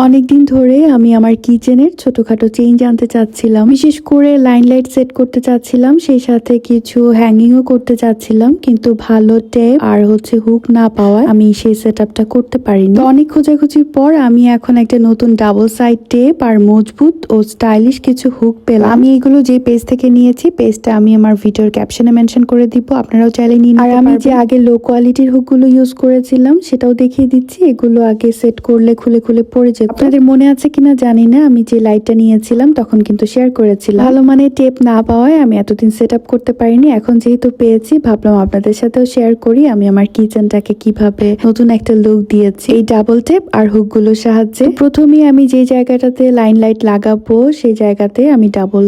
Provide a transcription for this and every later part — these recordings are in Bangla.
অনেকদিন ধরে আমি আমার কিচেনের ছোটখাটো চেঞ্জ আনতে চাচ্ছিলাম, বিশেষ করে লাইন লাইট সেট করতে চাচ্ছিলাম, সেই সাথে কিছু হ্যাঙ্গিংও করতে চাচ্ছিলাম, কিন্তু ভালো টেপ আর হুক না পাওয়ায় আমি সেই সেটআপটা করতে পারিনি। তো অনেক খোঁজাখুঁজির পর আমি এখন একটা নতুন ডাবল সাইড টেপ আর মজবুত ও স্টাইলিশ কিছু হুক পেলাম। আমি এগুলো যে পেজ থেকে নিয়েছি, পেজটা আমি আমার ভিডিওর ক্যাপশনে মেনশন করে দিব, আপনারাও চাইলে নিন। আর আমি যে আগে লো কোয়ালিটির হুকগুলো ইউজ করেছিলাম সেটাও দেখিয়ে দিচ্ছি। এগুলো আগে সেট করলে খুলে খুলে পড়ে যেত। আপনাদের মনে আছে কিনা জানি না, আমি যে লাইটটা নিয়েছিলাম তখন কিন্তু শেয়ার করেছিলাম। ভালো মানে টেপ না পাওয়ায় আমি এতদিন সেট আপ করতে পারিনি। এখন যেহেতু পেয়েছি, ভাবলাম আপনাদের সাথেও শেয়ার করি আমি আমার কিচেনটাকে কিভাবে নতুন একটা লুক দিয়েছি এই ডাবল টেপ আর হুকগুলোর সাহায্যে। প্রথমেই আমি যে জায়গাটাতে লাইন লাইট লাগাবো সেই জায়গাতে আমি ডাবল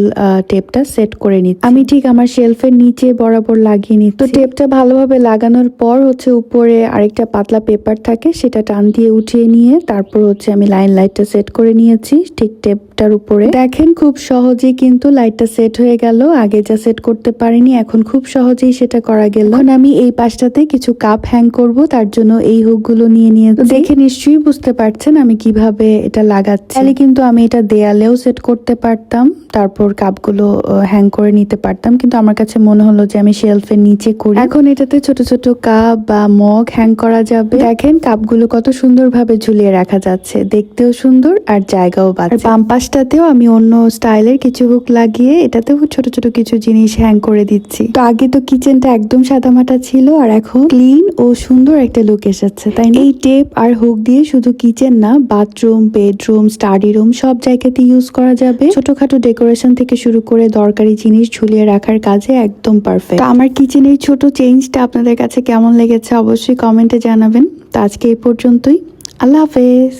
টেপটা সেট করে নিচ্ছি। আমি ঠিক আমার শেলফের নিচে বরাবর লাগিয়ে নিচ্ছি। তো টেপটা ভালোভাবে লাগানোর পর উপরে আরেকটা পাতলা পেপার থাকে, সেটা টান দিয়ে উঠিয়ে নিয়ে তারপর আমি লাইন লাইটটা সেট করে নিয়েছি ঠিক টেপটার উপরে। দেখেন খুব সহজেই কিন্তু লাইটটা সেট হয়ে গেল। আগে যা সেট করতে পারিনি, এখন খুব সহজেই সেটা করা গেল। এখন আমি এই পাশটাতে কিছু কাপ হ্যাং করব, তার জন্য এই হুকগুলো নিয়ে দেখে নিশ্চয়ই বুঝতে পারছেন আমি কিভাবে এটা লাগাচ্ছি। তাহলে কিন্তু আমি এটা দেয়ালেও সেট করতে পারতাম, তারপর কাপগুলো হ্যাং করে নিতে পারতাম, কিন্তু আমার কাছে মনে হলো যে আমি শেলফের নিচে করি। এখন এটাতে ছোট ছোট কাপ বা মগ হ্যাং করা যাবে। দেখেন কাপগুলো কত সুন্দরভাবে ঝুলিয়ে রাখা যাচ্ছে, দেখতেও সুন্দর আর জায়গাও বাঁচে। বাম পাশটাতেও আমি অন্য স্টাইলের কিছু হুক লাগিয়ে এটাতেও ছোট ছোট কিছু জিনিস হ্যাং করে দিচ্ছি। তো আগে তো কিচেনটা একদম সাদামাটা ছিল, আর এখন ক্লিন ও সুন্দর একটা লুক এসেছে, তাই না? এই টেপ আর হুক দিয়ে শুধু কিচেন না, বাথরুম, বেডরুম, স্টাডি রুম সব জায়গাতে ইউজ করা যাবে। ছোটখাটো ডেকোরেশন থেকে শুরু করে দরকারি জিনিস ঝুলিয়ে রাখার কাজে একদম পারফেক্ট। তো আমার কিচেনের ছোট চেঞ্জটা আপনাদের কাছে কেমন লেগেছে অবশ্যই কমেন্টে জানাবেন। তো আজকে এই পর্যন্তই। আল্লাহ হাফেজ।